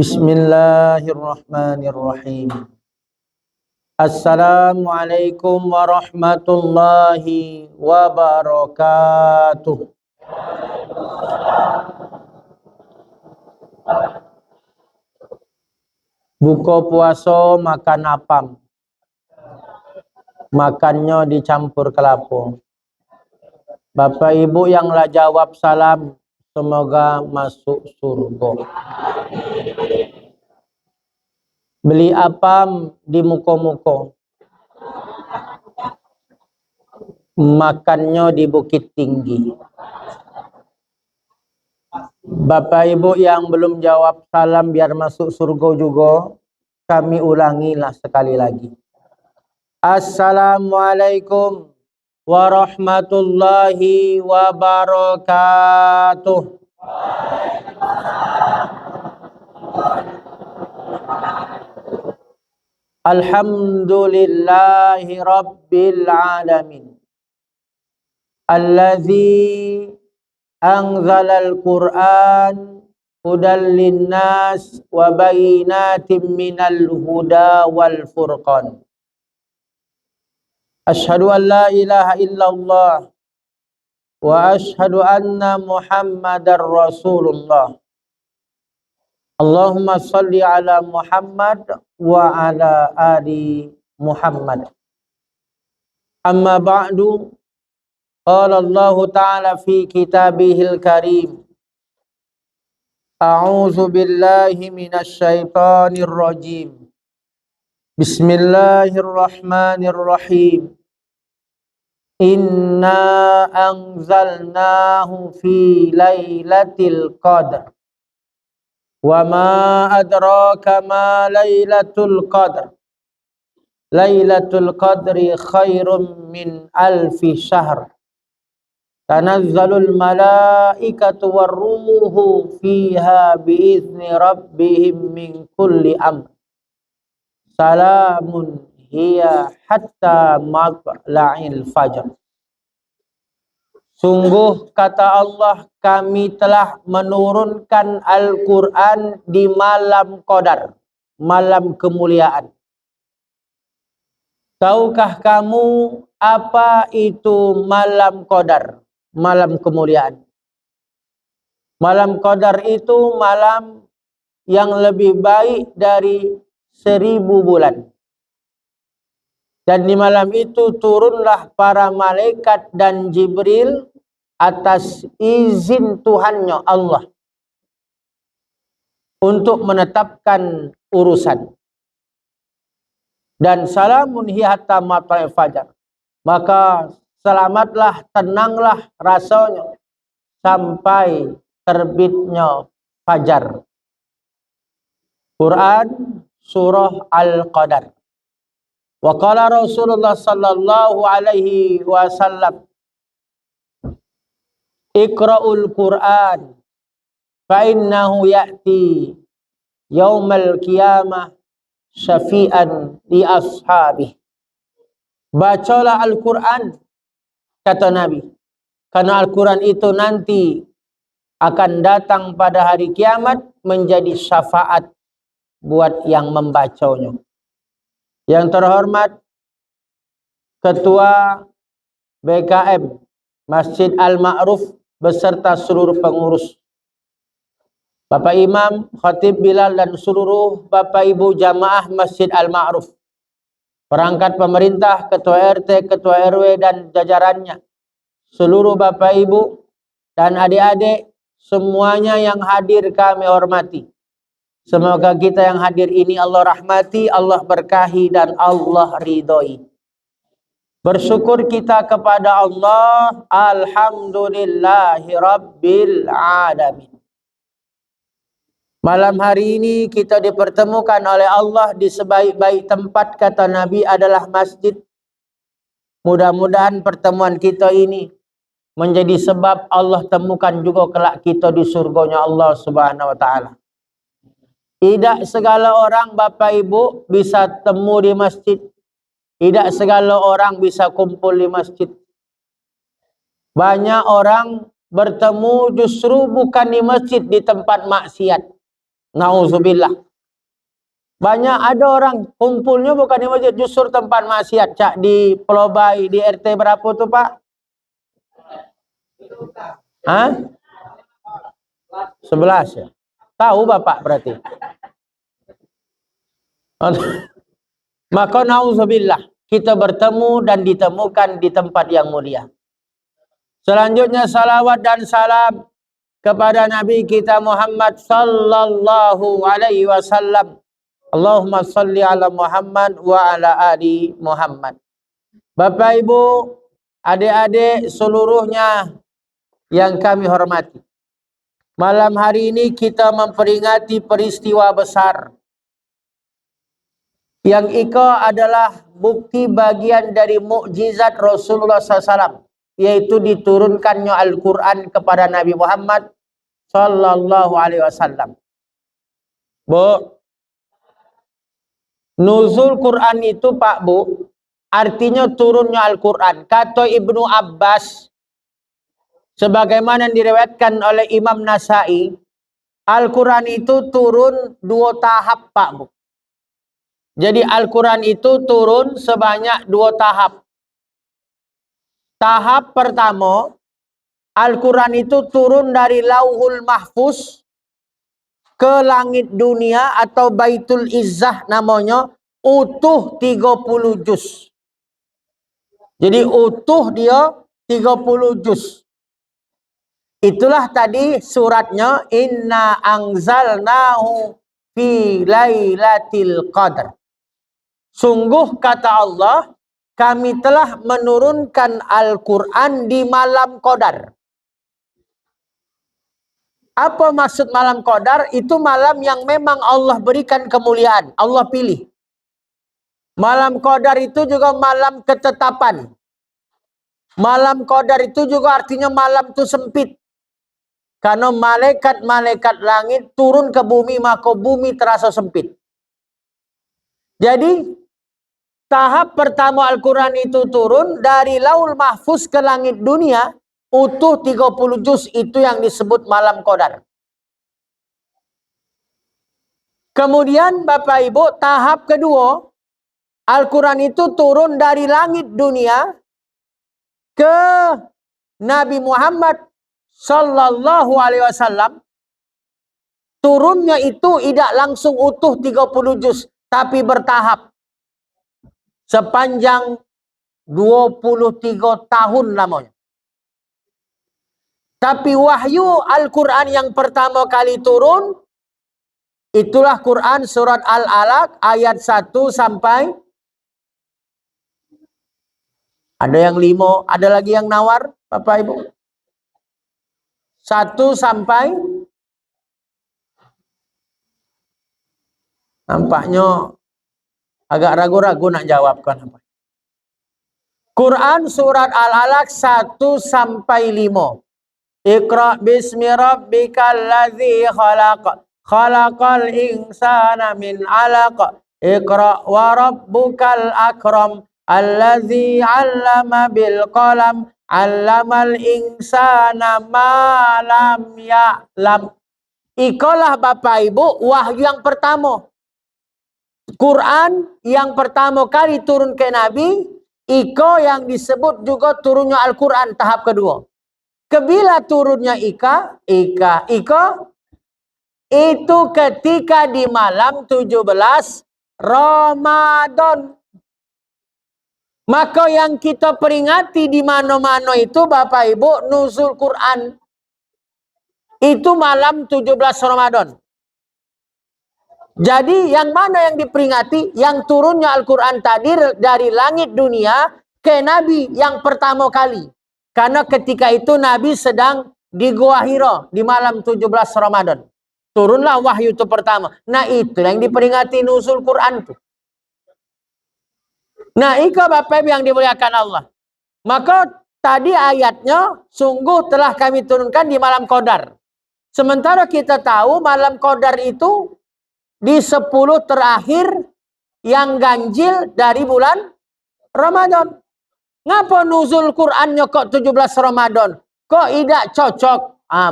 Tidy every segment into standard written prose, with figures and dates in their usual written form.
Bismillahirrahmanirrahim. Assalamualaikum warahmatullahi wabarakatuh. Buka puasa makan apam. Makannya dicampur kelapa. Bapak Ibu yang lah jawab salam, semoga masuk surga. Beli apam di muka-muka. Makannya di Bukit Tinggi. Bapak Ibu yang belum jawab salam biar masuk surga juga, kami ulangilah sekali lagi. Assalamualaikum warahmatullahi wabarakatuh. Alhamdulillahi rabbil alamin. Allazi anzalal Qur'an hudal linnas wa bayyinatin minal huda wal furqan. Asyhadu an la ilaha illallah wa asyhadu anna Muhammadar Rasulullah. Allahumma salli ala Muhammad wa ala ali Muhammad. Amma ba'du, qala Allah Ta'ala fi kitabihil karim. A'udzu billahi minasy syaithanir rajim. Bismillahirrahmanirrahim. Inna anzalnahu fi lailatul qadr. Wa ma adraka ma lailatul qadr. Lailatul qadri khairum min alfi syahr. Tanazzalul malaikatu warruhu fiha biizni rabbihim min kulli amr. Salamun hiya hatta matla'il fajr. Sungguh kata Allah, kami telah menurunkan Al-Quran di malam Qadar, malam kemuliaan. Tahukah kamu apa itu malam Qadar, malam kemuliaan? Malam Qadar itu malam yang lebih baik dari 1000 bulan. Dan di malam itu turunlah para malaikat dan Jibril atas izin Tuhannya Allah untuk menetapkan urusan. Dan salamun hiya hatta matla'il fajar. Maka selamatlah, tenanglah rasanya sampai terbitnya fajar. Quran surah Al-Qadar. Wa qala Rasulullah sallallahu alaihi wasallam, Iqra'ul Qur'an fa innahu ya'ti yaumal qiyamah syafi'an li ashabih. Bacalah Al-Quran, kata Nabi, karena Al-Quran itu nanti akan datang pada hari kiamat menjadi syafaat buat yang membacanya. Yang terhormat Ketua BKM Masjid Al-Ma'ruf beserta seluruh pengurus, Bapak Imam, Khatib Bilal dan seluruh Bapak Ibu jamaah Masjid Al-Ma'ruf, perangkat pemerintah, Ketua RT, Ketua RW dan jajarannya, seluruh Bapak Ibu dan adik-adik semuanya yang hadir kami hormati. Semoga kita yang hadir ini Allah rahmati, Allah berkahi dan Allah ridhoi. Bersyukur kita kepada Allah, alhamdulillahi rabbil alamin. Malam hari ini kita dipertemukan oleh Allah di sebaik-baik tempat, kata Nabi, adalah masjid. Mudah-mudahan pertemuan kita ini menjadi sebab Allah temukan juga kelak kita di surganya Allah Subhanahu wa taala. Tidak segala orang Bapak Ibu bisa temu di masjid. Tidak segala orang bisa kumpul di masjid. Banyak orang bertemu justru bukan di masjid, di tempat maksiat. Nauzubillah. Banyak ada orang kumpulnya bukan di masjid, justru tempat maksiat. Cak di Pelobai, di RT berapa tuh Pak? Hah? 11 ya? Tahu Bapak berarti? Maka nauzubillah, kita bertemu dan ditemukan di tempat yang mulia. Selanjutnya salawat dan salam kepada Nabi kita Muhammad sallallahu alaihi wasallam. Allahumma salli ala Muhammad wa ala ali Muhammad. Bapak Ibu, adik-adik seluruhnya yang kami hormati. Malam hari ini kita memperingati peristiwa besar. Yang iko adalah bukti bagian dari mukjizat Rasulullah SAW, yaitu diturunkannya Al-Quran kepada Nabi Muhammad sallallahu alaihi wasallam. Bu, nuzul Quran itu Pak Bu, artinya turunnya Al-Quran. Kata Ibnu Abbas, sebagaimana diriwayatkan oleh Imam Nasai, Al-Quran itu turun 2 tahap Pak Bu. Jadi Al-Quran itu turun sebanyak 2 tahap. Tahap pertama, Al-Quran itu turun dari Lauhul Mahfuz ke langit dunia atau Baitul Izzah namanya, utuh 30 juz. Jadi utuh dia 30 juz. Itulah tadi suratnya, Inna anzalnahu fi lailatul qadar. Sungguh kata Allah, kami telah menurunkan Al-Quran di malam Qadar. Apa maksud malam Qadar? Itu malam yang memang Allah berikan kemuliaan. Allah pilih. Malam Qadar itu juga malam ketetapan. Malam Qadar itu juga artinya malam itu sempit. Karena malaikat-malaikat langit turun ke bumi, maka bumi terasa sempit. Jadi, tahap pertama Al-Quran itu turun dari Lauhul Mahfuz ke langit dunia, utuh 30 juz, itu yang disebut malam Qadar. Kemudian Bapak Ibu, tahap kedua, Al-Quran itu turun dari langit dunia ke Nabi Muhammad sallallahu alaihi wasallam. Turunnya itu tidak langsung utuh 30 juz, tapi bertahap. Sepanjang 23 tahun lamanya. Tapi wahyu Al-Quran yang pertama kali turun, itulah Quran surat Al-Alaq ayat 1 sampai, ada yang 5, ada lagi yang nawar Bapak Ibu. 1 sampai, nampaknya agak ragu-ragu nak jawabkan apa. Quran surat Al-Alaq 1 sampai 5. Iqra bismi rabbikal ladzi khalaq. Khalaqal insana min 'alaq. Iqra wa rabbukal akram. Alladzi 'allama bil qalam. 'Allamal insana ma lam ya'lam. Ikalah Bapak Ibu wahyu yang pertama. Quran yang pertama kali turun ke Nabi, iko yang disebut juga turunnya Al-Quran tahap kedua. Kebila turunnya iko itu ketika di malam 17 Ramadan. Maka yang kita peringati di mana-mana itu Bapak Ibu, nuzul Quran. Itu malam 17 Ramadan. Jadi yang mana yang diperingati? Yang turunnya Al-Quran tadi dari langit dunia ke Nabi yang pertama kali. Karena ketika itu Nabi sedang di Gua Hira di malam 17 Ramadan. Turunlah wahyu itu pertama. Nah itu yang diperingati nuzul Quran itu. Nah itu Bapak Ibu yang dimuliakan Allah. Maka tadi ayatnya, sungguh telah kami turunkan di malam Qadar. Sementara kita tahu malam Qadar itu di 10 terakhir yang ganjil dari bulan Ramadan. Ngapa nuzul Qur'annya kok 17 Ramadan? Kok tidak cocok?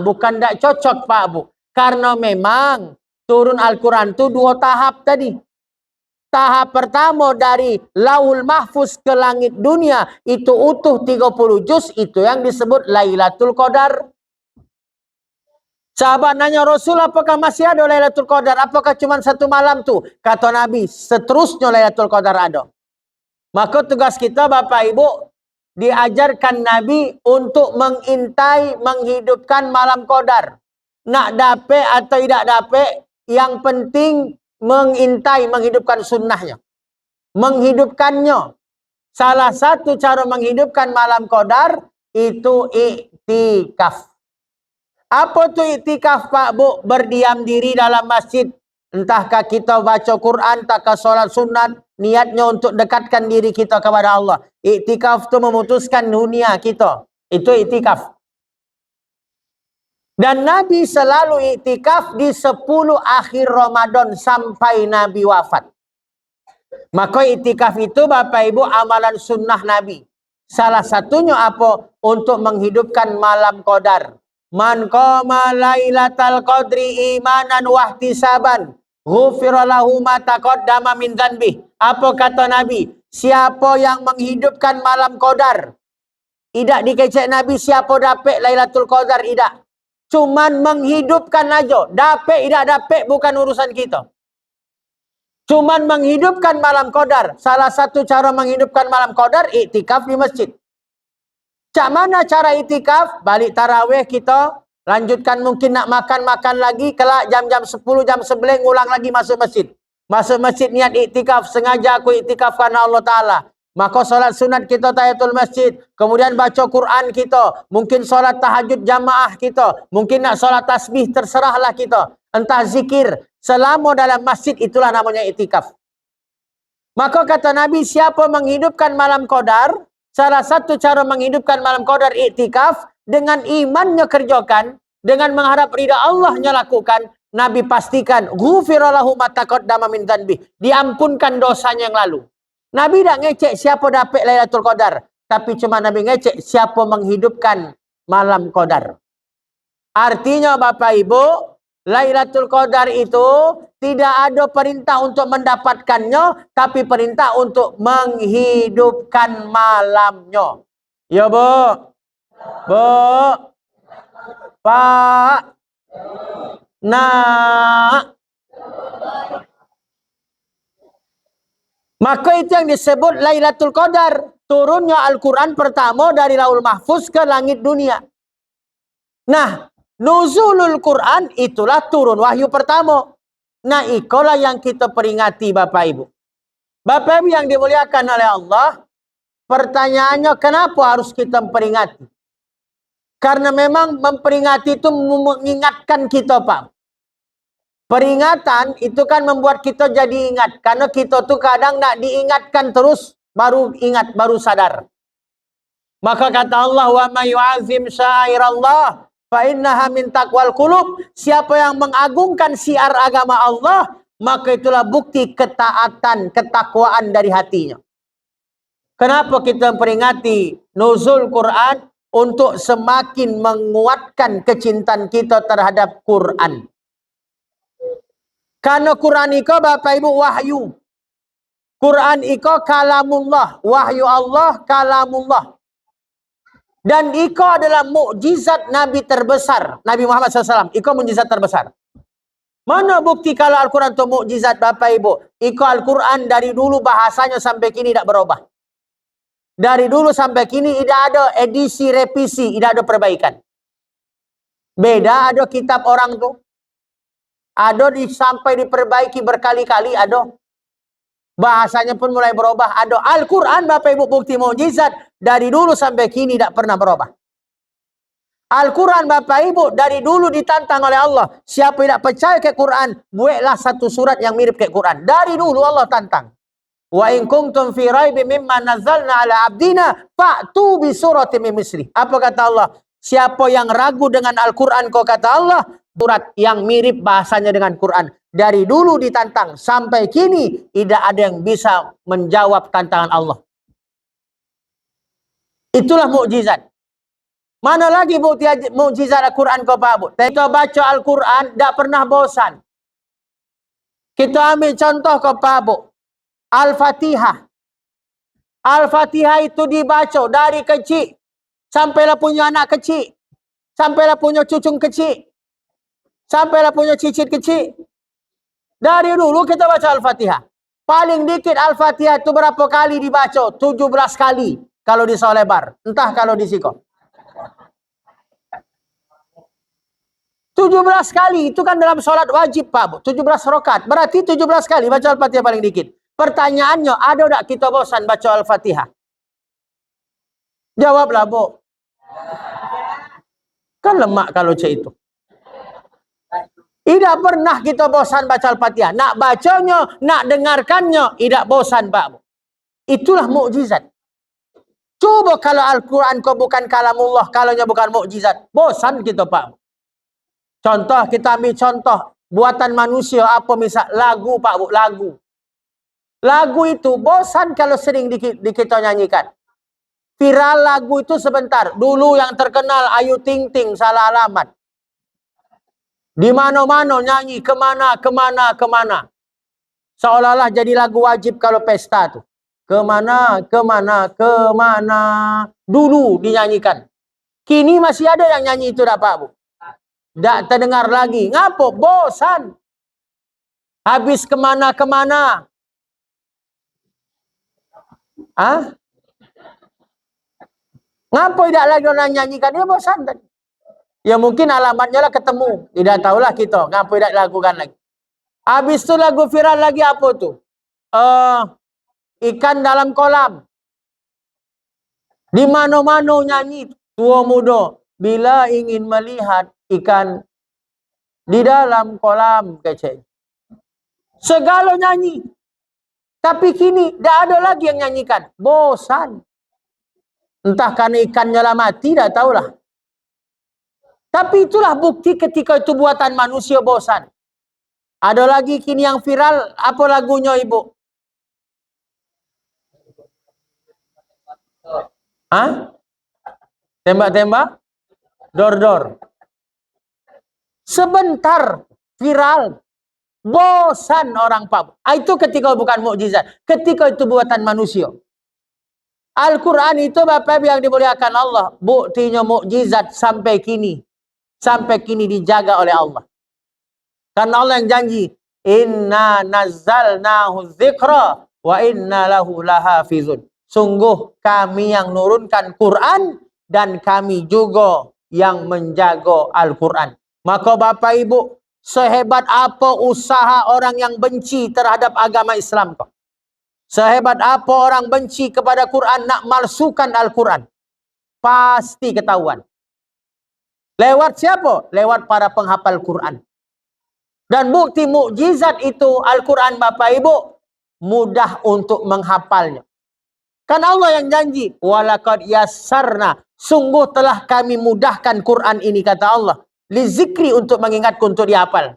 Bukan tidak cocok Pak Bu. Karena memang turun Al-Quran tu 2 tahap tadi. Tahap pertama dari Lauhul Mahfuz ke langit dunia, itu utuh 30 juz, itu yang disebut Lailatul Qadar. Sahabat nanya Rasul, apakah masih ada Lailatul Qadar? Apakah cuma 1 malam tu? Kata Nabi, seterusnya Lailatul Qadar ada. Maka tugas kita Bapak Ibu, diajarkan Nabi untuk mengintai, menghidupkan malam Qadar. Nak dapat atau tidak dapat, yang penting mengintai, menghidupkan sunnahnya. Menghidupkannya. Salah satu cara menghidupkan malam Qadar, itu iktikaf. Apa tu iktikaf Pak Bu? Berdiam diri dalam masjid. Entahkah kita baca Quran, entahkah solat sunat, niatnya untuk dekatkan diri kita kepada Allah. Iktikaf tu memutuskan dunia kita. Itu iktikaf. Dan Nabi selalu iktikaf di 10 akhir Ramadan sampai Nabi wafat. Maka iktikaf itu Bapak Ibu amalan sunnah Nabi. Salah satunya apa? Untuk menghidupkan malam Qadar. Man qama lailatal qadri imanan wahtisaban ghufira lahu ma taqaddama min dzanbih. Apa kata Nabi? Siapa yang menghidupkan malam Qadar? Tidak dikecek Nabi siapa dapat Lailatul Qadar, tidak. Cuman menghidupkan aja. Dapat tidak dapat bukan urusan kita. Cuman menghidupkan malam Qadar. Salah satu cara menghidupkan malam Qadar, iktikaf di masjid. Cak mana cara iktikaf? Balik tarawih kita, lanjutkan mungkin nak makan lagi, kelak jam-jam 10, jam 11, ulang lagi masuk masjid. Masuk masjid niat iktikaf, sengaja aku iktikaf karena Allah Ta'ala. Maka solat sunat kita tahiyatul masjid, kemudian baca Quran kita, mungkin solat tahajud jamaah kita, mungkin nak solat tasbih, terserahlah kita. Entah zikir, selama dalam masjid itulah namanya iktikaf. Maka kata Nabi, siapa menghidupkan malam Qadar, salah satu cara menghidupkan malam Qadar iktikaf, dengan imannya kerjakan, dengan mengharap ridha Allahnya lakukan, Nabi pastikan, ghufira lahu ma taqaddama min dzanbih, diampunkan dosanya yang lalu. Nabi tak ngecek siapa dapat Lailatul Qadar, tapi cuma Nabi ngecek siapa menghidupkan malam Qadar. Artinya Bapak Ibu, Lailatul Qadar itu tidak ada perintah untuk mendapatkannya, tapi perintah untuk menghidupkan malamnya. Ya Bu? Bu? Pak? Nak? Maka itu yang disebut Lailatul Qadar. Turunnya Al-Quran pertama dari Lauhul Mahfuz ke langit dunia. Nah, nuzulul Quran itulah turun wahyu pertama. Nah, itulah yang kita peringati Bapak Ibu. Bapak Ibu yang dimuliakan oleh Allah, pertanyaannya kenapa harus kita memperingati? Karena memang memperingati itu mengingatkan kita Pak. Peringatan itu kan membuat kita jadi ingat. Karena kita tuh kadang nak diingatkan terus, baru ingat, baru sadar. Maka kata Allah, wa may yu'azzim sya'airallah fa innaha min taqwal qulub. Siapa yang mengagungkan syiar agama Allah, maka itulah bukti ketaatan, ketakwaan dari hatinya. Kenapa kita memperingati nuzul Quran? Untuk semakin menguatkan kecintaan kita terhadap Quran. Karena Quran itu Bapak Ibu wahyu. Quran itu kalamullah. Wahyu Allah kalamullah. Dan itu adalah mukjizat Nabi terbesar. Nabi Muhammad SAW. Itu mukjizat terbesar. Mana bukti kalau Al-Quran itu mukjizat Bapak Ibu? Itu Al-Quran dari dulu bahasanya sampai kini tidak berubah. Dari dulu sampai kini tidak ada edisi, revisi, tidak ada perbaikan. Beda ada kitab orang tuh. Ada sampai diperbaiki berkali-kali, ada. Bahasanya pun mulai berubah. Ada Al-Quran Bapak Ibu bukti mukjizat. Dari dulu sampai kini tidak pernah berubah. Al-Quran Bapak Ibu dari dulu ditantang oleh Allah. Siapa tidak percaya ke Quran, buatlah satu surat yang mirip ke Quran. Dari dulu Allah tantang. Wa in kuntum fi raibin mimma nazzalna ala abdina fa'tu bi suratin min misli. Apa kata Allah? Siapa yang ragu dengan Al-Quran, kau kata Allah, surat yang mirip bahasanya dengan Quran. Dari dulu ditantang sampai kini tidak ada yang bisa menjawab tantangan Allah. Itulah mukjizat. Mana lagi bukti mukjizat Al-Quran kau Pak Bu? Kita baca Al-Quran tidak pernah bosan. Kita ambil contoh ke Pak Bu. Al-Fatihah. Al-Fatihah itu dibaca dari kecil. Sampailah punya anak kecil. Sampailah punya cucung kecil. Sampailah punya cicit kecil. Dari dulu kita baca Al-Fatihah. Paling dikit Al-Fatihah itu berapa kali dibaca? 17 kali. Kalau di Solebar. Entah kalau di Siko. 17 kali. Itu kan dalam sholat wajib Pak Bu. 17 rakaat. Berarti 17 kali baca Al-Fatihah paling dikit. Pertanyaannya, ada tak kita bosan baca Al-Fatihah? Jawablah Bu. Kan lemak kalau cek itu. Tidak pernah kita bosan baca Al-Fatihah. Nak bacanya, nak dengarkannya, tidak bosan Pak Bu. Itulah mukjizat. Coba kalau Al-Quran kau bukan kalamullah, kalaunya bukan mukjizat. Bosan kita Pak Bu. Contoh, kita ambil contoh. Buatan manusia apa misal lagu Pak Bu, lagu. Lagu itu bosan kalau sering kita nyanyikan. Viral lagu itu sebentar. Dulu yang terkenal Ayu Ting Ting, salah alamat. Di mana-mana nyanyi, kemana. Seolah-olah jadi lagu wajib kalau pesta tuh. Kemana. Dulu dinyanyikan. Kini masih ada yang nyanyi itu dah Pak Bu. Tak terdengar lagi. Ngapo? Bosan. Habis kemana. Ah? Ngapo tidak lagi orang nyanyikan? Dia bosan tadi. Ya mungkin alamatnya lah ketemu. Tidak tahulah kita. Ngapo tidak lakukan lagi. Habis tu lagu viral lagi apa tu? Ikan dalam kolam. Di mana-mana nyanyi. Tua muda. Bila ingin melihat ikan di dalam kolam. Kecil. Segala nyanyi. Tapi kini tidak ada lagi yang nyanyikan. Bosan. Entah karena ikannya lah mati, tidak tahulah. Tapi itulah bukti ketika itu buatan manusia bosan. Ada lagi kini yang viral, apa lagunya Ibu? Hah? Tembak-tembak? Dor-dor. Sebentar viral. Bosan orang Pak. Itu ketika bukan mukjizat. Ketika itu buatan manusia. Al-Quran itu Bapak yang dimuliakan Allah. Buktinya mukjizat sampai kini. Sampai kini dijaga oleh Allah. Karena Allah yang janji. Inna nazzalnahu dzikra wa inna lahu lahafizun. Sungguh kami yang nurunkan Quran. Dan kami juga yang menjaga Al-Quran. Maka Bapak Ibu. Sehebat apa usaha orang yang benci terhadap agama Islam kok. Sehebat apa orang benci kepada Quran, nak malsukan Al-Quran. Pasti ketahuan. Lewat siapa? Lewat para penghafal Quran. Dan bukti mukjizat itu Al-Quran Bapak Ibu. Mudah untuk menghafalnya. Kan Allah yang janji. Walaqad yassarna. Sungguh telah kami mudahkan Quran ini kata Allah. Lizikri untuk mengingatku untuk dihafal.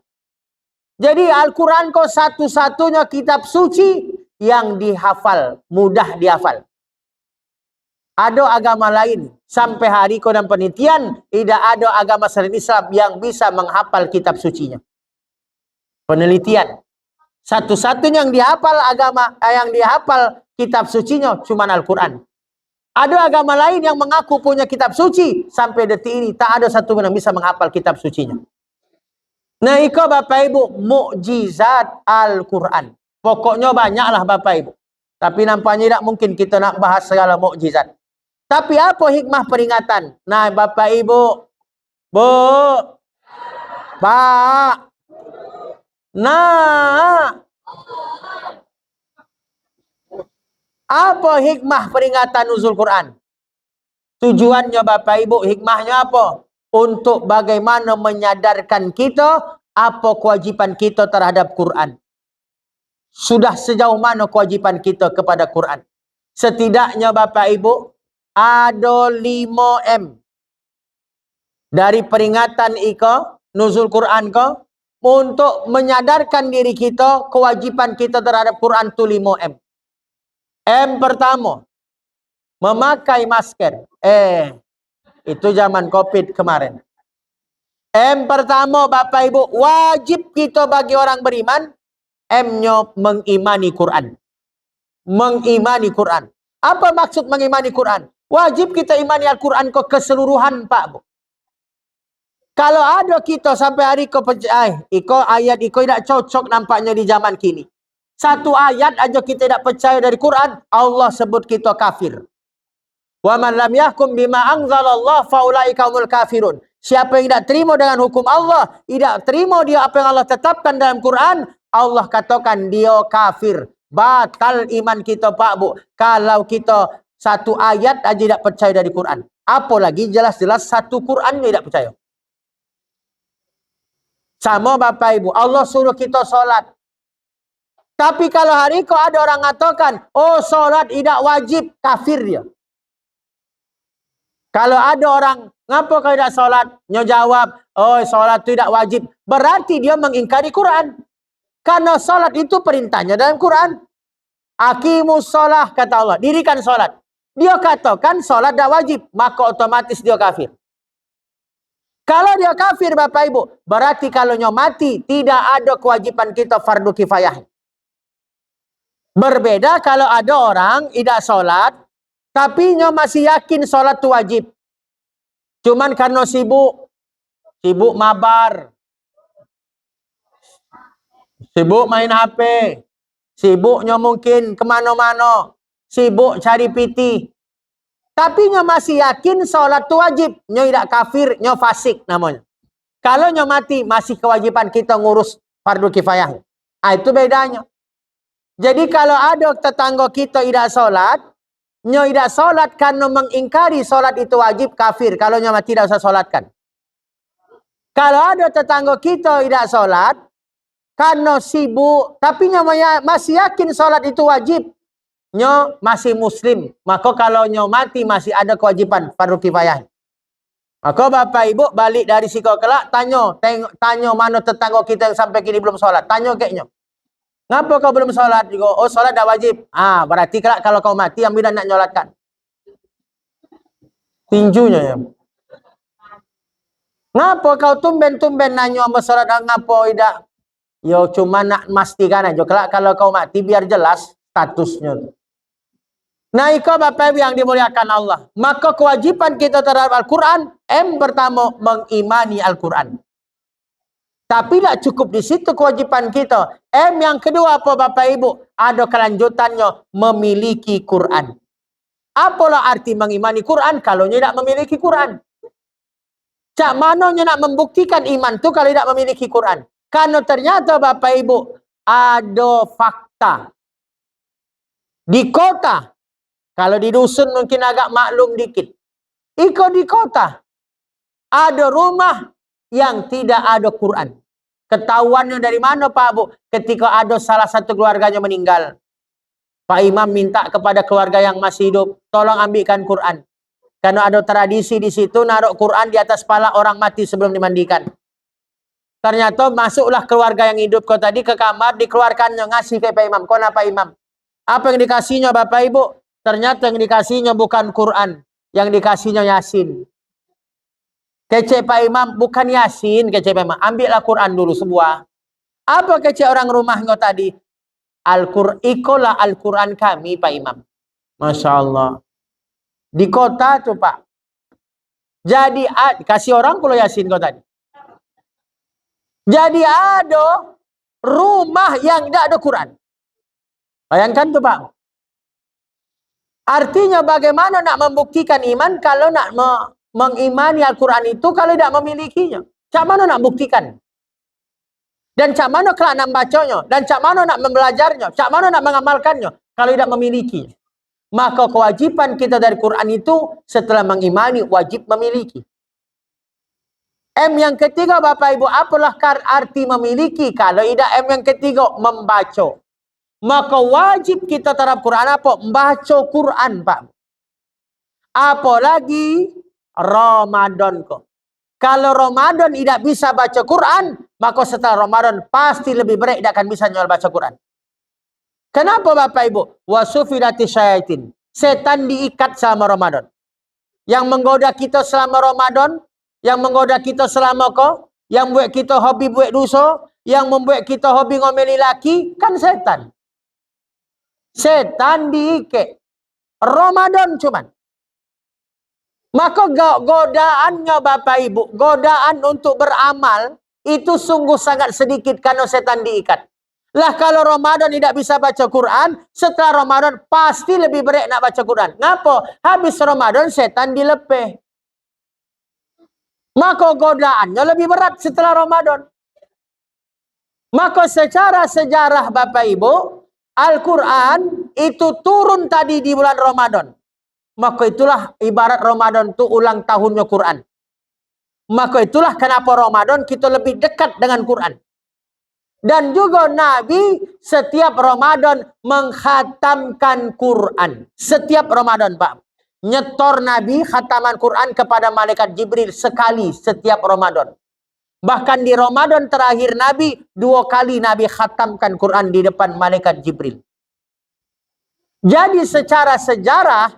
Jadi Al-Quran kau satu-satunya kitab suci yang dihafal, mudah dihafal. Ada agama lain sampai hari kau dan penelitian tidak ada agama selain Islam yang bisa menghafal kitab sucinya. Penelitian. Satu-satunya yang dihafal yang dihafal kitab sucinya cuma Al-Quran. Ada agama lain yang mengaku punya kitab suci. Sampai detik ini tak ada satu yang bisa menghafal kitab sucinya. Nah iko Bapak Ibu. Mukjizat Al-Quran. Pokoknya banyaklah Bapak Ibu. Tapi nampaknya tidak mungkin kita nak bahas segala mukjizat. Tapi apa hikmah peringatan? Nah Bapak Ibu. Bu. Pak. Nah. Apa hikmah peringatan nuzul Quran? Tujuannya Bapak Ibu, hikmahnya apa? Untuk bagaimana menyadarkan kita apa kewajiban kita terhadap Quran. Sudah sejauh mana kewajiban kita kepada Quran? Setidaknya Bapak Ibu, ada 5M. Dari peringatan ika, nuzul Quran ka, untuk menyadarkan diri kita, kewajiban kita terhadap Quran itu 5M. M pertama, memakai masker. Itu zaman COVID kemarin. M pertama Bapak Ibu, wajib kita bagi orang beriman. M-nya mengimani Quran. Mengimani Quran. Apa maksud mengimani Quran? Wajib kita imani Al-Quran kau keseluruhan, Pak Bu. Kalau ada kita sampai hari kau percaya, ayat iko tidak cocok nampaknya di zaman kini. Satu ayat aja kita tidak percaya dari Quran, Allah sebut kita kafir. Wa man lam yahkum bima anzalallah faulaika humul kafirun. Siapa yang tidak terima dengan hukum Allah, tidak terima dia apa yang Allah tetapkan dalam Quran, Allah katakan dia kafir. Batal iman kita, Pak Bu. Kalau kita satu ayat aja tidak percaya dari Quran. Apalagi jelas-jelas satu Quran tidak percaya. Sama Bapak Ibu, Allah suruh kita solat. Tapi kalau hari kau ada orang mengatakan, oh solat tidak wajib, kafir dia. Kalau ada orang, ngapa kau tidak solat? Nyo jawab, oh solat tidak wajib. Berarti dia mengingkari Quran. Karena solat itu perintahnya dalam Quran. Aqimus sholah, kata Allah, dirikan solat. Dia katakan solat tidak wajib, maka otomatis dia kafir. Kalau dia kafir Bapak Ibu, berarti kalau nyo mati, tidak ada kewajiban kita fardu kifayah. Berbeda kalau ada orang tidak sholat, tapi nyo masih yakin sholat itu wajib. Cuman karena sibuk mabar, sibuk main HP, sibuknya mungkin kemana-mana, sibuk cari piti. Tapi nyo masih yakin sholat itu wajib. Nyo tidak kafir, nyo fasik namanya. Kalau nyo mati, masih kewajiban kita ngurus fardu kifayah. Itu bedanya. Jadi kalau ada tetangga kita tidak sholat, nyo tidak sholat karena mengingkari sholat itu wajib, kafir. Kalau nyo mati tidak usah sholatkan. Kalau ada tetangga kita tidak sholat, karena sibuk, tapi nyo masih yakin sholat itu wajib, nyo masih muslim. Maka kalau nyo mati masih ada kewajiban fardu kifayah. Maka Bapak Ibu balik dari siko kelak, tanya mana tetangga kita yang sampai kini belum sholat. Tanya kayaknya. Ngapa kau belum sholat? Oh sholat dah wajib. Berarti kelak kalau kau mati yang bidan nak nyolatkan. Tinjunya ya. Ngapa kau tumben-tumben nanya sama sholat, ngapa tidak? Yo cuma nak memastikan aja. Kelak kalau kau mati biar jelas statusnya. Nah iko Bapak Ibu yang dimuliakan Allah. Maka kewajiban kita terhadap Al-Quran, pertama mengimani Al-Quran. Tapi tidak cukup di situ kewajiban kita. Yang kedua apa Bapak Ibu? Ada kelanjutannya, memiliki Quran. Apalah arti mengimani Quran kalau tidak memiliki Quran? Cak mana nak membuktikan iman itu kalau tidak memiliki Quran? Karena ternyata Bapak Ibu ada fakta. Di kota, kalau di dusun mungkin agak maklum dikit. Di kota, ada rumah yang tidak ada Quran. Ketahuannya dari mana Pak Bu? Ketika ada salah satu keluarganya meninggal. Pak Imam minta kepada keluarga yang masih hidup, tolong ambilkan Quran. Karena ada tradisi di situ, naruh Quran di atas kepala orang mati sebelum dimandikan. Ternyata masuklah keluarga yang hidup kau tadi ke kamar, dikeluarkannya, ngasih ke Pak Imam. Kau apa Imam? Apa yang dikasihnya Bapak Ibu? Ternyata yang dikasihnya bukan Quran. Yang dikasihnya Yasin. Kecek Pak Imam, bukan Yasin, kecek Pak Imam. Ambillah Quran dulu sebuah. Apa kecek orang rumah kau tadi? Ikolah Al-Quran kami Pak Imam. Masya Allah. Di kota tuh Pak. Jadi, kasih orang kalau Yasin kau tadi. Jadi ada rumah yang tidak ada Quran. Bayangkan tuh Pak. Artinya bagaimana nak membuktikan iman kalau nak mengimani Al-Quran itu kalau tidak memilikinya? Cak mana nak buktikan? Dan cak mana kelak nak bacanya? Dan cak mana nak membelajarnya? Cak mana nak mengamalkannya? Kalau tidak memiliki. Maka kewajiban kita dari Quran itu setelah mengimani wajib memiliki. Yang ketiga Bapak Ibu, apalah arti memiliki? Kalau tidak yang ketiga membaca. Maka wajib kita terhadap Quran apa? Membaca Quran Pak. Apalagi Ramadan kok. Kalau Ramadan tidak bisa baca Quran, maka setelah Ramadan pasti lebih baik tidak akan bisa nyual baca Quran. Kenapa Bapak Ibu? Wasufidati syaitin. Setan diikat selama Ramadan. Yang menggoda kita selama Ramadan, yang menggoda kita selama yang buat kita hobi buat dosa, Yang membuat kita hobi ngomeli laki kan setan. Setan diikat. Ramadan cuman. Maka godaannya Bapak Ibu, godaan untuk beramal itu sungguh sangat sedikit karena setan diikat. Lah kalau Ramadan tidak bisa baca Quran, setelah Ramadan pasti lebih berat nak baca Quran. Ngapa? Habis Ramadan setan dilepeh. Maka godaannya lebih berat setelah Ramadan. Maka secara sejarah Bapak Ibu, Al-Quran itu turun tadi di bulan Ramadan. Maka itulah ibarat Ramadan itu ulang tahunnya Quran. Maka itulah kenapa Ramadan kita lebih dekat dengan Quran. Dan juga Nabi setiap Ramadan mengkhatamkan Quran. Setiap Ramadan, Pak. Nyetor Nabi khataman Quran kepada malaikat Jibril sekali setiap Ramadan. Bahkan di Ramadan terakhir Nabi, 2 kali Nabi khatamkan Quran di depan malaikat Jibril. Jadi secara sejarah,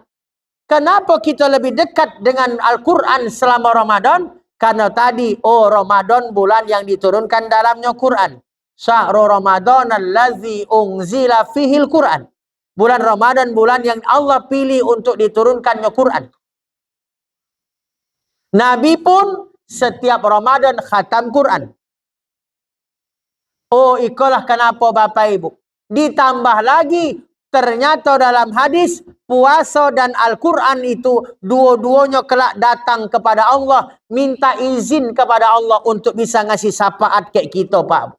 kenapa kita lebih dekat dengan Al-Quran selama Ramadan? Karena tadi, Ramadan bulan yang diturunkan dalamnya Quran. Syahrul Ramadan allazi unzila fihil Quran. Bulan Ramadan bulan yang Allah pilih untuk diturunkannya Quran. Nabi pun setiap Ramadan khatam Quran. Itulah kenapa Bapak Ibu. Ditambah lagi, ternyata dalam hadis, puasa dan Al-Quran itu dua-duanya kelak datang kepada Allah. Minta izin kepada Allah untuk bisa ngasih syafaat kayak kita, Pak.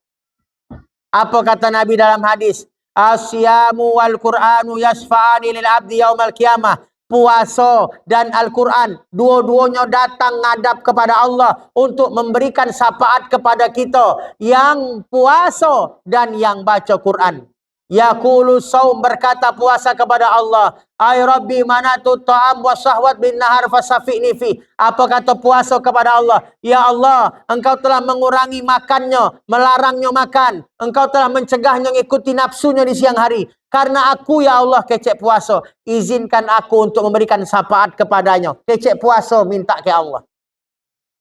Apa kata Nabi dalam hadis? Asyamu wal Qur'anu yasfa'ani lil abdi yaumal qiyamah. Puasa dan Al-Quran dua-duanya datang ngadap kepada Allah untuk memberikan syafaat kepada kita yang puasa dan yang baca Quran. Yaqulu saum, berkata puasa kepada Allah, ay Rabbi manatu ta'am wa syahwat bin nahar fasafi'ni fi. Apa kata puasa kepada Allah? Ya Allah, engkau telah mengurangi makannya, melarangnya makan. Engkau telah mencegahnya mengikuti nafsunya di siang hari. Karena aku ya Allah kecek puasa, izinkan aku untuk memberikan syafaat kepadanya. Kecek puasa minta ke Allah.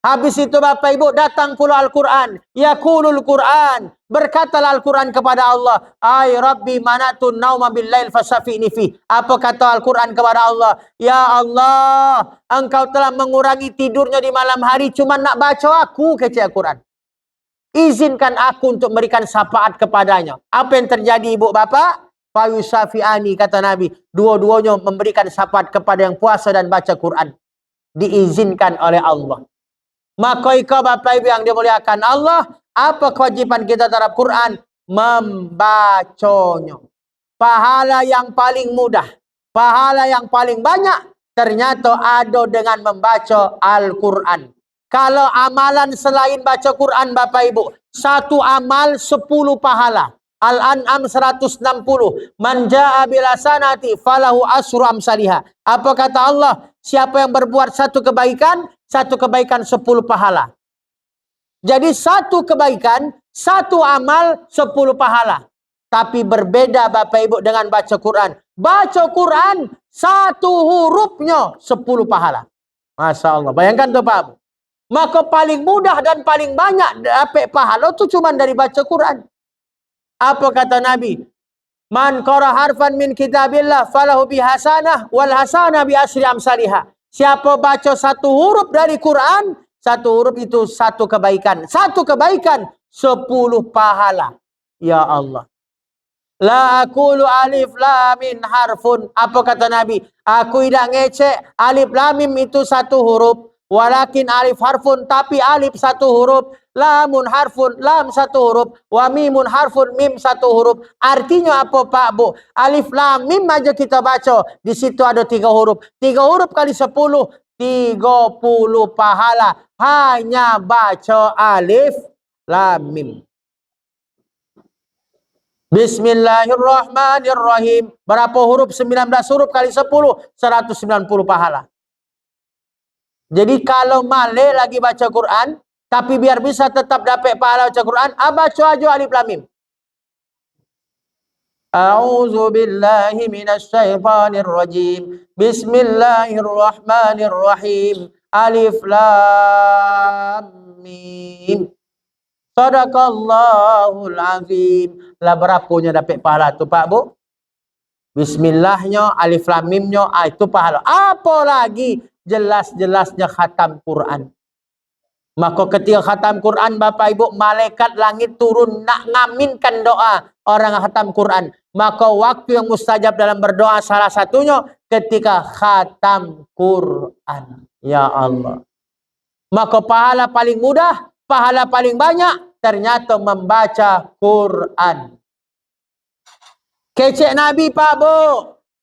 Habis itu Bapak Ibu datang pula Al-Quran. Yaqulul Quran. Berkatalah Al-Quran kepada Allah. Ay Rabbi manatun nauma bil lail fasafi'ni fi. Apa kata Al-Quran kepada Allah? Ya Allah, engkau telah mengurangi tidurnya di malam hari. Cuma nak baca aku kecil Al-Quran. Izinkan aku untuk memberikan syafaat kepadanya. Apa yang terjadi Ibu Bapak? Fayusafi'ani kata Nabi. Dua-duanya memberikan syafaat kepada yang puasa dan baca Quran. Diizinkan oleh Allah. Maka ikut Bapak Ibu yang dimuliakan Allah, apa kewajiban kita terhadap Quran? Membacanya. Pahala yang paling mudah, pahala yang paling banyak, ternyata ada dengan membaca Al-Quran. Kalau amalan selain baca Quran Bapak Ibu, satu amal 10 pahala. Al-An'am 160. Man ja'a bil hasanati falahu asru amsalihha. Apa kata Allah? Siapa yang berbuat satu kebaikan 10 pahala. Jadi satu kebaikan, satu amal 10 pahala. Tapi berbeda Bapak Ibu dengan baca Quran. Baca Quran, satu hurufnya 10 pahala. Masya Allah. Bayangkan tuh Pak. Maka paling mudah dan paling banyak dapat pahala itu cuma dari baca Quran. Apa kata Nabi? Man qara harfan min kitabillah falahu bihasanah wal hasanah bi asri amsalihha. Siapa baca satu huruf dari Quran, satu huruf itu satu kebaikan. Satu kebaikan 10 pahala. Ya Allah. La aqulu alif lam mim harfun. Apa kata Nabi? Aku tidak ngecek alif lam mim itu satu huruf. Walakin alif harfun, tapi alif satu huruf. Lamun harfun, lam satu huruf. Wa mimun harfun, mim satu huruf. Artinya apa Pak Bu? Alif lam mim aja kita baca. Di situ ada 3 huruf. 3 huruf kali 10, 30 pahala. Hanya baca alif lam mim. Bismillahirrahmanirrahim. Berapa huruf? 19 huruf kali 10, 190 pahala. Jadi kalau male lagi baca Quran, tapi biar bisa tetap dapat pahala baca Quran, baca aja alif lam mim. A'udzu billahi minasy syaithanir rajim. Bismillahirrahmanirrahim. Alif lam mim. Sadaqallahul azim. Lah berapanya dapat pahala tu Pak Bu? Bismillahnya, alif lam mimnya, itu pahala. Apa lagi jelas-jelasnya khatam Quran. Maka ketika khatam Quran, Bapak Ibu, malaikat langit turun nak ngaminkan doa orang khatam Quran. Maka waktu yang mustajab dalam berdoa salah satunya ketika khatam Quran. Ya Allah. Maka pahala paling mudah, pahala paling banyak, ternyata membaca Quran. Kecek Nabi Pak Bu.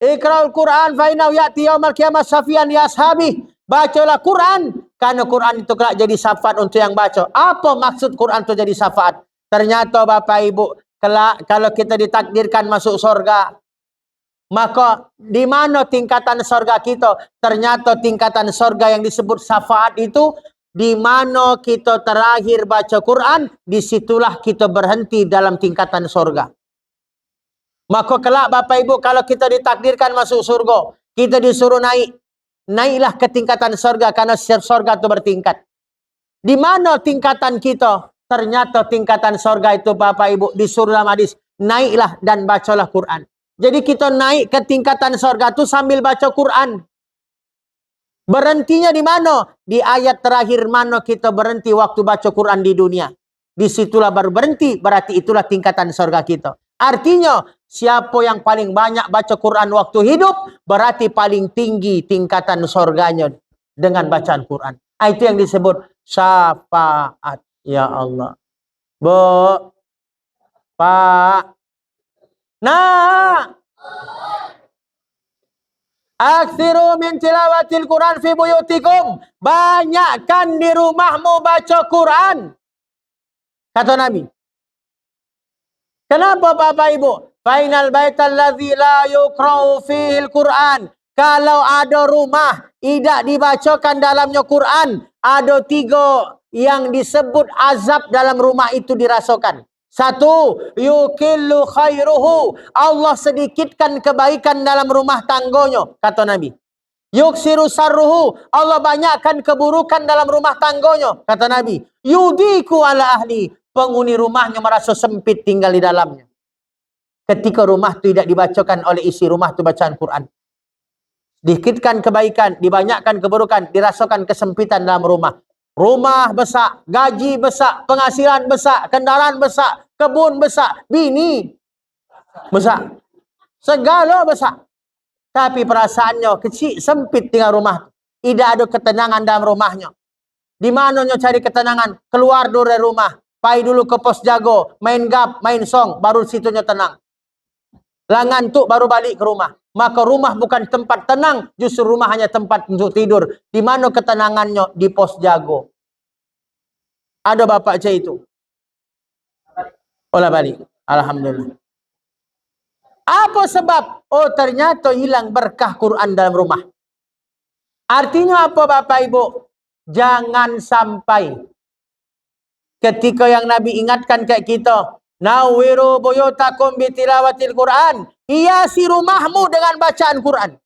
Iqra'ul Quran fa innahu ya'ti yaumal qiyamah syafi'an li ashabi. Bacalah Quran karena Quran itu kelak jadi syafaat untuk yang baca. Apa maksud Quran itu jadi syafaat? Ternyata Bapak Ibu, kelak kalau kita ditakdirkan masuk surga, maka di mana tingkatan surga kita? Ternyata tingkatan surga yang disebut syafaat itu di mana kita terakhir baca Quran, disitulah kita berhenti dalam tingkatan surga. Maka kelak Bapak Ibu, kalau kita ditakdirkan masuk surga, kita disuruh naik. Naiklah ke tingkatan surga karena surga itu bertingkat. Di mana tingkatan kita? Ternyata tingkatan surga itu Bapak Ibu disuruh dalam hadis, naiklah dan bacalah Quran. Jadi kita naik ke tingkatan surga itu sambil baca Quran. Berhentinya di mana? Di ayat terakhir mana kita berhenti waktu baca Quran di dunia. Disitulah baru berhenti, berarti itulah tingkatan surga kita. Artinya, siapa yang paling banyak baca Quran waktu hidup, berarti paling tinggi tingkatan surganya dengan bacaan Quran. Itu yang disebut syafaat. Ya Allah. Bu, Pak. Nah. Aksiru min tilawatil Quran fi buyutikum. Banyakkan di rumahmu baca Quran. Kata Nabi. Kenapa Bapak Ibu? Fainal baital ladzi la yuqra'u fihil Quran. Kalau ada rumah tidak dibacakan dalamnya Quran, ada 3 yang disebut azab dalam rumah itu dirasakan. 1, yukillu khairuhu. Allah sedikitkan kebaikan dalam rumah tangganya, kata Nabi. Yuksiru sarruhu. Allah banyakkan keburukan dalam rumah tangganya, kata Nabi. Yudiku ala ahli. Penghuni rumahnya merasa sempit tinggal di dalamnya. Ketika rumah itu tidak dibacakan oleh isi rumah itu bacaan Quran. Dikitkan kebaikan, dibanyakkan keburukan, dirasakan kesempitan dalam rumah. Rumah besar, gaji besar, penghasilan besar, kendaraan besar, kebun besar, bini besar. Segala besar. Tapi perasaannya kecil, sempit tinggal rumah. Tidak ada ketenangan dalam rumahnya. Di mananya cari ketenangan? Keluar dari rumah. Pai dulu ke pos jago, main gap, main song, baru situnya tenang. Lah ngantuk baru balik ke rumah. Maka rumah bukan tempat tenang, justru rumah hanya tempat untuk tidur. Di mana ketenangannya? Di pos jago. Ada bapak saya itu. Olah balik. Alhamdulillah. Apa sebab? Oh ternyata hilang berkah Quran dalam rumah. Artinya apa Bapak Ibu? Jangan sampai ketika yang Nabi ingatkan kayak kita, nawiru buyutakum bitilawatil Quran. Hiasi rumahmu dengan bacaan Quran.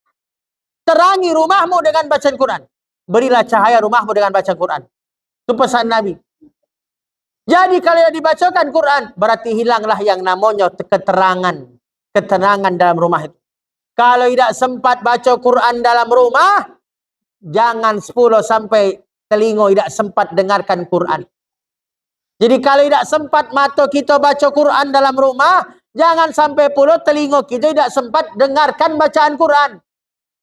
Terangi rumahmu dengan bacaan Quran. Berilah cahaya rumahmu dengan bacaan Quran. Itu pesan Nabi. Jadi kalau dibacakan Quran, berarti hilanglah yang namanya keterangan, ketenangan dalam rumah itu. Kalau tidak sempat baca Quran dalam rumah, jangan 10 sampai telinga tidak sempat dengarkan Quran. Jadi kalau tidak sempat mata kita baca Quran dalam rumah, jangan sampai pula telinga kita tidak sempat dengarkan bacaan Quran.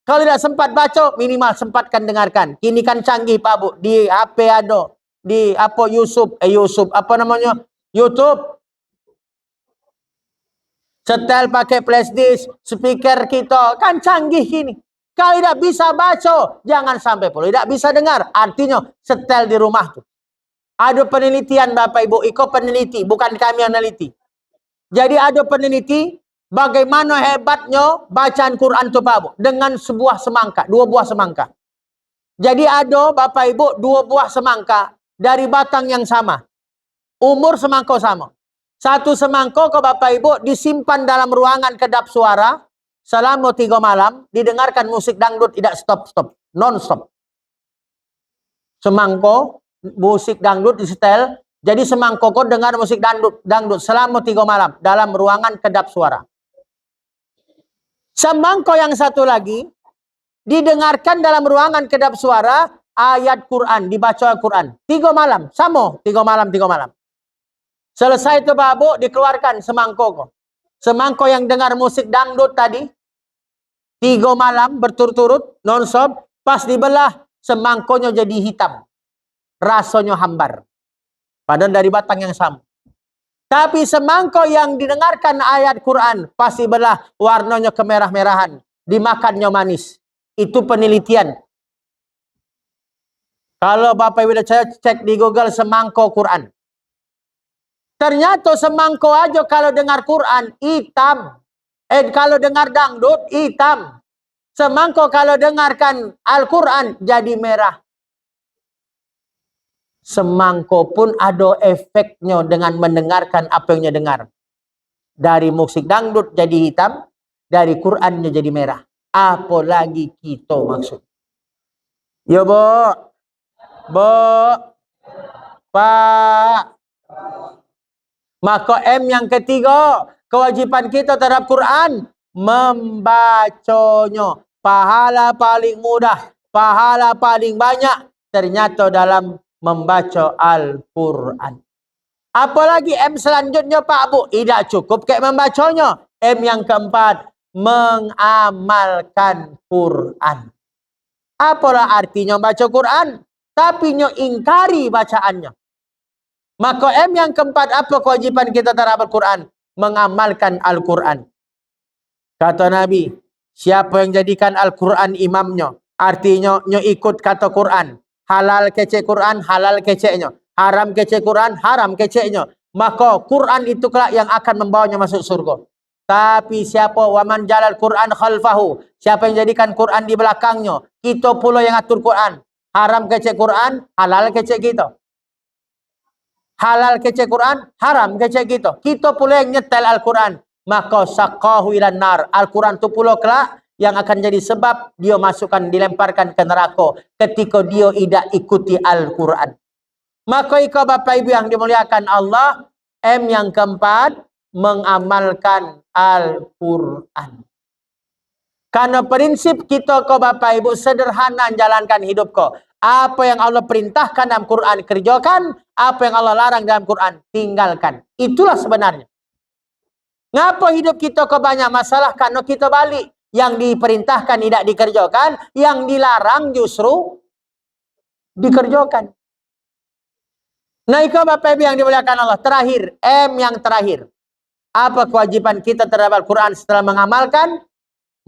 Kalau tidak sempat baca, minimal sempatkan dengarkan. Kini kan canggih Pak Bu, di HP ada, di apa YouTube setel pakai flash disk, speaker kita kan canggih kini. Kalau tidak bisa baca, jangan sampai pula tidak bisa dengar. Artinya setel di rumah tuh. Ada penelitian Bapak Ibu, ikut peneliti, bukan kami yang meneliti. Jadi ada peneliti bagaimana hebatnya bacaan Quran itu Pak Bu, dengan sebuah semangka, 2 buah semangka. Jadi ada Bapak Ibu 2 buah semangka dari batang yang sama. Umur semangka sama. Satu semangka ke Bapak Ibu disimpan dalam ruangan kedap suara selama 3 malam, didengarkan musik dangdut tidak stop-stop, non-stop. Semangka musik dangdut disetel Jadi semangko kau dengar musik dangdut selama 3 malam dalam ruangan kedap suara. Semangko yang satu lagi didengarkan dalam ruangan kedap suara ayat Quran, dibaca Quran 3 malam, sama 3 malam 3 malam. Selesai itu babu dikeluarkan semangko kau. Semangko yang dengar musik dangdut tadi 3 malam berturut-turut non-stop, pas dibelah semangkonya jadi hitam. Rasanya hambar. Padahal dari batang yang sama. Tapi semangko yang didengarkan ayat Quran, pasti belah warnanya kemerah-merahan. Dimakannya manis. Itu penelitian. Kalau Bapak Ibu saya cek di Google semangko Quran. Ternyata semangko aja kalau dengar Quran, hitam. Kalau dengar dangdut, hitam. Semangko kalau dengarkan Al-Quran, jadi merah. Semangko pun ada efeknya dengan mendengarkan apa yang dia dengar. Dari musik dangdut jadi hitam, dari Qurannya jadi merah. Apalagi kita maksud. Ya, Bu. Bu. Pak. Maka M yang ketiga, kewajiban kita terhadap Quran, membacanya. Pahala paling mudah, pahala paling banyak, ternyata dalam membaca Al-Quran. Apalagi M selanjutnya Pak Bu, tidak cukup kayak membacanya. M yang keempat, mengamalkan Quran. Apalah artinya baca Quran? Tapi nyo ingkari bacaannya. Maka M yang keempat, apa kewajiban kita terhadap Al-Quran? Mengamalkan Al-Quran. Kata Nabi, siapa yang jadikan Al-Quran imamnya, artinya nyo ikut kata Quran. Halal kecek Quran, halal keceknya. Haram kecek Quran, haram keceknya. Maka Quran itu kelak yang akan membawanya masuk surga. Tapi siapa waman jalal Quran khalfahu, siapa yang jadikan Quran di belakangnya, kita pula yang atur Quran. Haram kecek Quran, halal kecek kita. Halal kecek Quran, haram kecek kita. Kita pula yang nyetel Al-Quran. Maka saqahu ilan nar. Al-Quran itu pula kelak yang akan jadi sebab dia masukkan, dilemparkan ke neraka ketika dia tidak ikuti Al-Quran. Maka ikut Bapak Ibu yang dimuliakan Allah, M yang keempat, mengamalkan Al-Quran. Karena prinsip kita kau Bapak Ibu sederhana jalankan hidup kau. Apa yang Allah perintahkan dalam Quran kerjakan, apa yang Allah larang dalam Quran tinggalkan. Itulah sebenarnya. Ngapa hidup kita kau banyak masalah? Karena kita balik. Yang diperintahkan tidak dikerjakan, yang dilarang justru dikerjakan. Nah, itu Bapak Ibu yang dimuliakan Allah. Terakhir, M yang terakhir. Apa kewajiban kita terhadap Al-Quran setelah mengamalkan?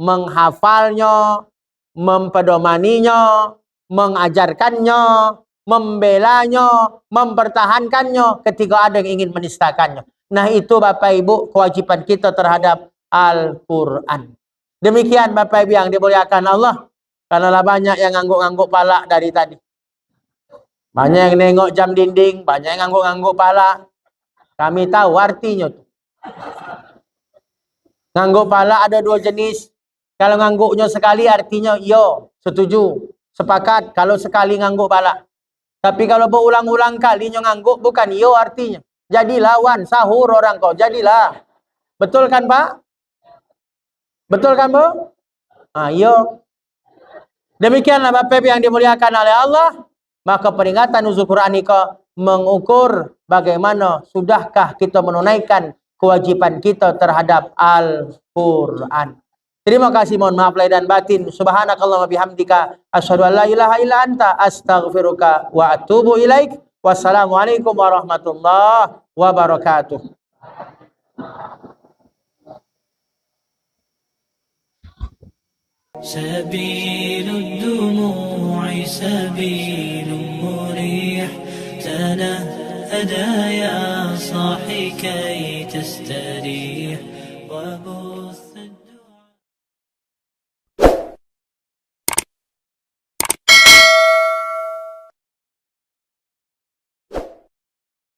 Menghafalnya, mempedomaninya, mengajarkannya, membelanya, mempertahankannya ketika ada yang ingin menistakannya. Nah, itu Bapak Ibu kewajiban kita terhadap Al-Quran. Demikian Bapak Ibu yang dimuliakan Allah. Karena banyak yang ngangguk-ngangguk pala dari tadi. Banyak yang nengok jam dinding, banyak yang ngangguk-ngangguk pala. Kami tahu artinya tuh. Ngangguk pala ada 2 jenis. Kalau ngangguknya sekali artinya yo, setuju, sepakat. Kalau sekali ngangguk pala. Tapi kalau berulang-ulang kalinya ngangguk bukan yo artinya. Jadilah wan, sahur orang kau, jadilah. Betul kan Pak? Betul kan Bu? Ayo. Demikianlah Bapak Ibu yang dimuliakan oleh Allah. Maka peringatan nuzul Quran ini mengukur bagaimana sudahkah kita menunaikan kewajiban kita terhadap Al-Quran. Terima kasih, mohon maaf lahir dan batin. Subhanakallahumma bihamdika asyhadu an la ilaha illa anta astaghfiruka wa atubu ilaik. Wassalamualaikum warahmatullahi wabarakatuh. سبيل الدموع سبيل مريح تنهدى يا صاحي كي تستريح وبث